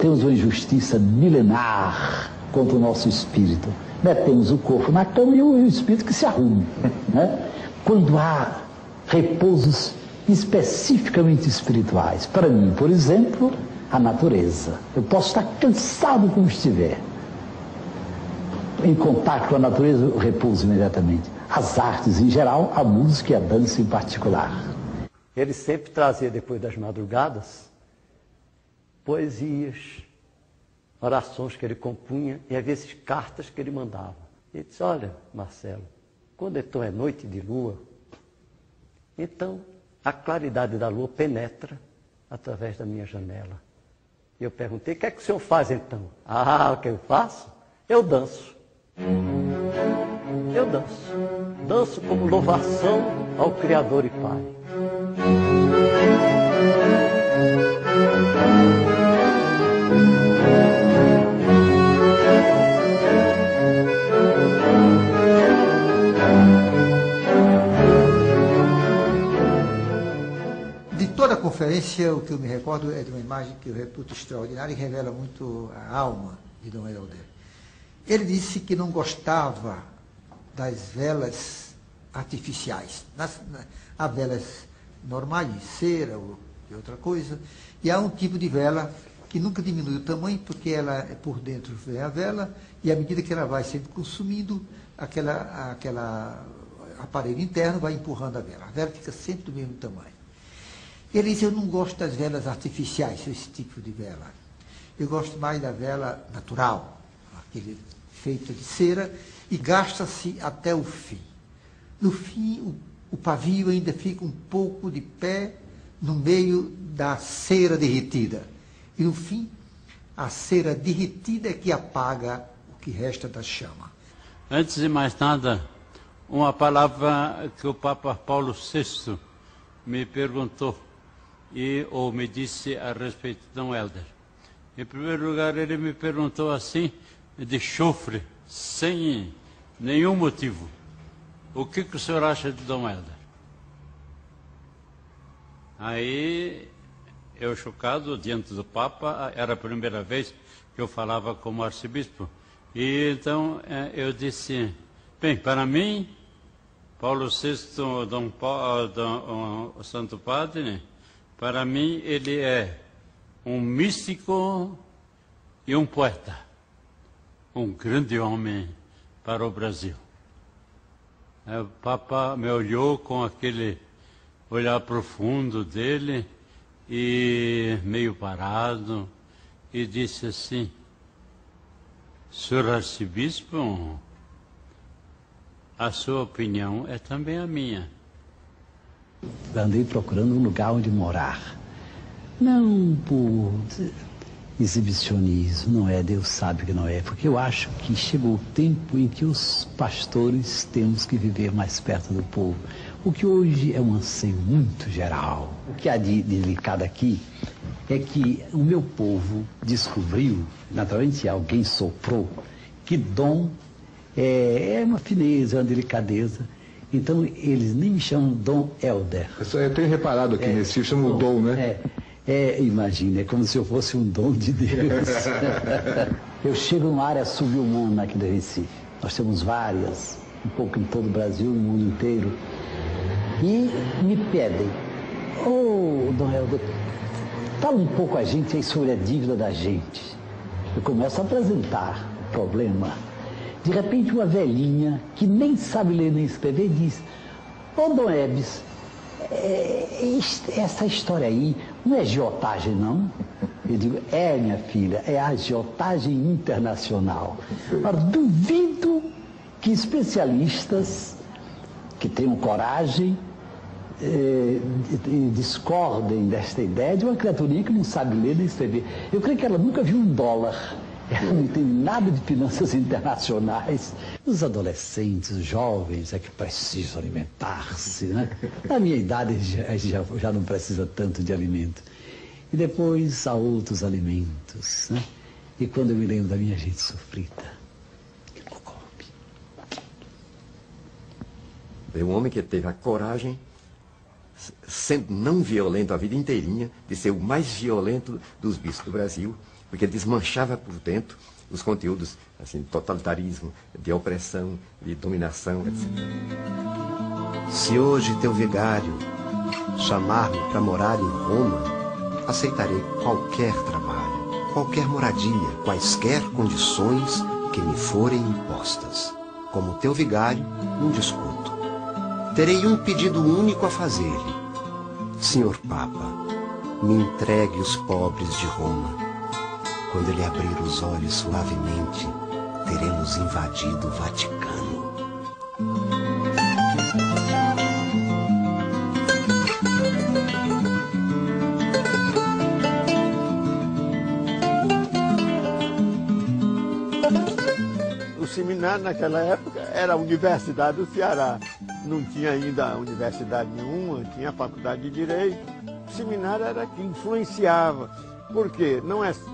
temos uma injustiça milenar contra o nosso espírito. Metemos o corpo na cama e o espírito que se arrume, né? Quando há repousos especificamente espirituais. Para mim, por exemplo, a natureza. Eu posso estar cansado como estiver. Em contato com a natureza, eu repouso imediatamente. As artes em geral, a música e a dança em particular. Ele sempre trazia, depois das madrugadas, poesias, orações que ele compunha e às vezes cartas que ele mandava. Ele disse: olha, Marcelo, quando então é noite de lua, então a claridade da lua penetra através da minha janela. E eu perguntei: o que é que o senhor faz então? Ah, o que eu faço? Eu danço. Eu danço. Danço como louvação ao Criador e Pai. De toda a conferência, o que eu me recordo é de uma imagem que eu reputo extraordinária e revela muito a alma de Dom Helder. Ele disse que não gostava das velas artificiais. Há velas normais, de cera ou de outra coisa, e há um tipo de vela que nunca diminui o tamanho, porque ela é por dentro vem a vela, e à medida que ela vai sendo consumindo, aquela aparelho interno vai empurrando a vela. A vela fica sempre do mesmo tamanho. Ele disse: eu não gosto das velas artificiais, esse tipo de vela. Eu gosto mais da vela natural, aquele feita de cera, e gasta-se até o fim. No fim, o pavio ainda fica um pouco de pé no meio da cera derretida. E no fim, a cera derretida é que apaga o que resta da chama. Antes de mais nada, uma palavra que o Papa Paulo VI me perguntou ou me disse a respeito de Dom Helder. Em primeiro lugar, ele me perguntou assim, de chofre, sem nenhum motivo: o que o senhor acha de Dom Helder? Aí, eu chocado, diante do Papa, era a primeira vez que eu falava como arcebispo, e então eu disse: bem, para mim, Paulo VI, o Santo Padre, para mim ele é um místico e um poeta, um grande homem para o Brasil. O Papa me olhou com aquele olhar profundo dele e meio parado e disse assim: senhor arcebispo, a sua opinião é também a minha. Andei procurando um lugar onde morar. Não por exibicionismo, não é, Deus sabe que não é, porque eu acho que chegou o tempo em que os pastores temos que viver mais perto do povo, o que hoje é um anseio muito geral. O que há de delicado aqui é que o meu povo descobriu, naturalmente alguém soprou, que dom é uma fineza, uma delicadeza. Então eles nem me chamam Dom Helder. Eu tenho reparado aqui nesse filme, chamam o Dom, né? Imagina, é como se eu fosse um dom de Deus. Eu chego numa área subhumana aqui do Recife. Nós temos várias, um pouco em todo o Brasil, no mundo inteiro. E me pedem: Dom Helder, fala um pouco a gente aí sobre a dívida da gente. Eu começo a apresentar o problema. De repente, uma velhinha, que nem sabe ler nem escrever, diz: Dom Ebes, essa história aí não é agiotagem, não? Eu digo: minha filha, é agiotagem internacional. Agora, duvido que especialistas que tenham coragem discordem desta ideia de uma criaturinha que não sabe ler nem escrever. Eu creio que ela nunca viu um dólar. Ela não entende nada de finanças internacionais. Os adolescentes, os jovens, é que precisam alimentar-se, né? Na minha idade já não precisa tanto de alimento. E depois há outros alimentos, né? E quando eu me lembro da minha gente sofrida, que não come. É um homem que teve a coragem, sendo não violento a vida inteirinha, de ser o mais violento dos bispos do Brasil, porque desmanchava por dentro os conteúdos, assim, totalitarismo, de opressão, de dominação, etc. Se hoje teu vigário chamar-me para morar em Roma, aceitarei qualquer trabalho, qualquer moradia, quaisquer condições que me forem impostas. Como teu vigário, não discuto. Terei um pedido único a fazer-lhe. Senhor Papa, me entregue os pobres de Roma. Quando ele abrir os olhos suavemente, teremos invadido o Vaticano. O seminário naquela época era a Universidade do Ceará. Não tinha ainda universidade nenhuma, tinha a Faculdade de Direito. O seminário era que influenciava. Porque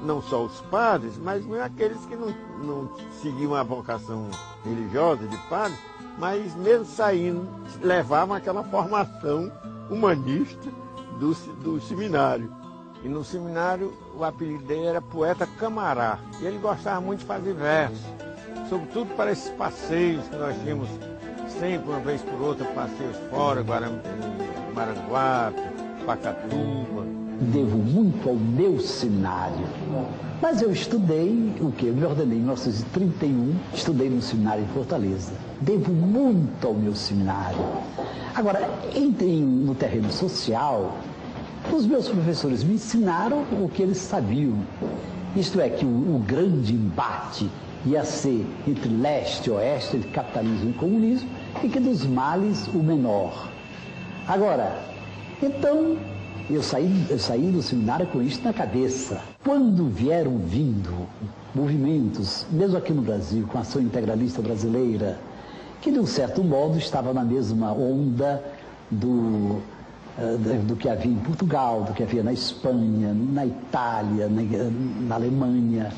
não só os padres, mas não é aqueles que não seguiam a vocação religiosa de padre, mas mesmo saindo, levavam aquela formação humanista do seminário. E no seminário o apelido dele era Poeta Camará. E ele gostava muito de fazer versos, sobretudo para esses passeios que nós tínhamos sempre, uma vez por outra, passeios fora, Maranguape, Pacatuba. Devo muito ao meu seminário. Mas eu estudei o quê? Eu me ordenei em 1931, estudei no seminário em Fortaleza. Devo muito ao meu seminário. Agora, entrei no terreno social, os meus professores me ensinaram o que eles sabiam. Isto é, que o grande embate ia ser entre leste e oeste, entre capitalismo e comunismo, e que dos males o menor. Agora, então, eu saí do seminário com isso na cabeça. Quando vieram vindo movimentos, mesmo aqui no Brasil, com a ação integralista brasileira, que de um certo modo estava na mesma onda do que havia em Portugal, do que havia na Espanha, na Itália, na Alemanha,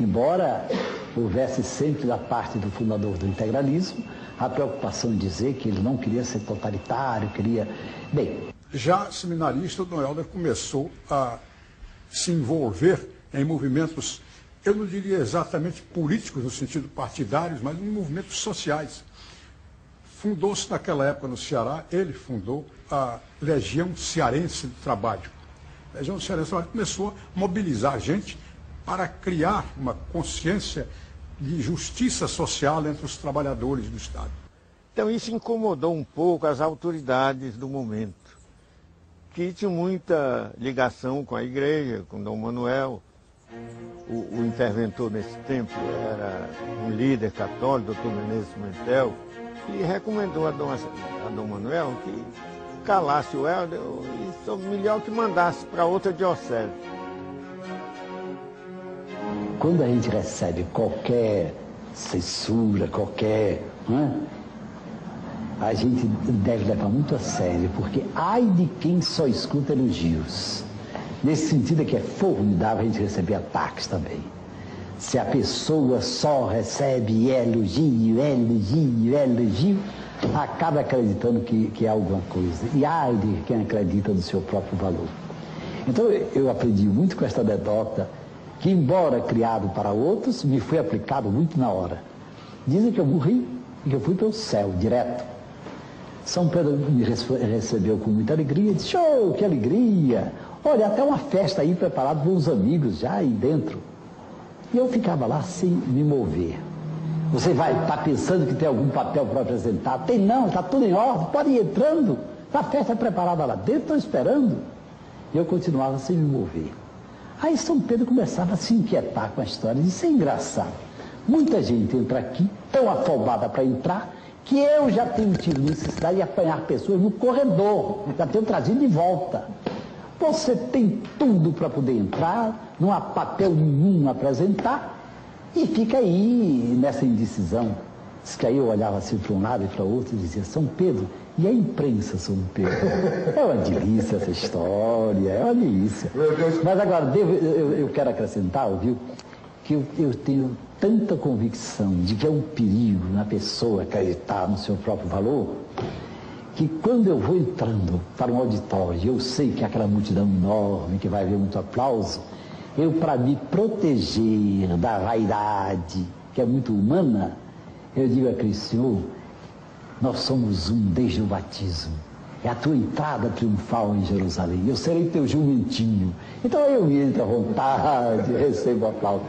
embora houvesse sempre da parte do fundador do integralismo a preocupação em dizer que ele não queria ser totalitário, queria... Bem, já seminarista, o Dom Helder começou a se envolver em movimentos, eu não diria exatamente políticos no sentido partidários, mas em movimentos sociais. Fundou-se naquela época no Ceará, ele fundou a Legião Cearense do Trabalho. A Legião Cearense do Trabalho começou a mobilizar gente para criar uma consciência de justiça social entre os trabalhadores do Estado. Então isso incomodou um pouco as autoridades do momento, que tinham muita ligação com a igreja, com Dom Manuel. O interventor nesse tempo era um líder católico, Dr. Menezes Pimentel, e recomendou a Dom Manuel que calasse o Helder e melhor que mandasse para outra diocese. Quando a gente recebe qualquer censura, a gente deve levar muito a sério, porque ai de quem só escuta elogios. Nesse sentido é que é formidável a gente receber ataques também. Se a pessoa só recebe elogio, acaba acreditando que é alguma coisa. E ai de quem acredita no seu próprio valor. Então eu aprendi muito com esta anedota, que embora criado para outros, me foi aplicado muito na hora. Dizem que eu morri e que eu fui para o céu, direto. São Pedro me recebeu com muita alegria, disse, show, que alegria! Olha, até uma festa aí preparada com os amigos já aí dentro. E eu ficava lá sem me mover. Você vai estar pensando que tem algum papel para apresentar? Tem não, está tudo em ordem, pode ir entrando. Está a festa preparada lá dentro, estão esperando. E eu continuava sem me mover. Aí São Pedro começava a se inquietar com a história, isso é engraçado. Muita gente entra aqui, tão afobada para entrar, que eu já tenho tido necessidade de apanhar pessoas no corredor, já tenho trazido de volta. Você tem tudo para poder entrar, não há papel nenhum a apresentar, e fica aí nessa indecisão. Diz que aí eu olhava assim para um lado e para o outro e dizia, São Pedro, e a imprensa, São Pedro? É uma delícia essa história, é uma delícia. Mas agora, eu quero acrescentar, viu, que eu tenho tanta convicção de que é um perigo na pessoa acreditar no seu próprio valor, que quando eu vou entrando para um auditório, eu sei que é aquela multidão enorme, que vai haver muito aplauso, Eu, para me proteger da vaidade, que é muito humana, eu digo a Cristo: Senhor, nós somos um desde o batismo. É a tua entrada triunfal em Jerusalém. Eu serei teu jumentinho. Então eu entro à vontade, recebo aplauso.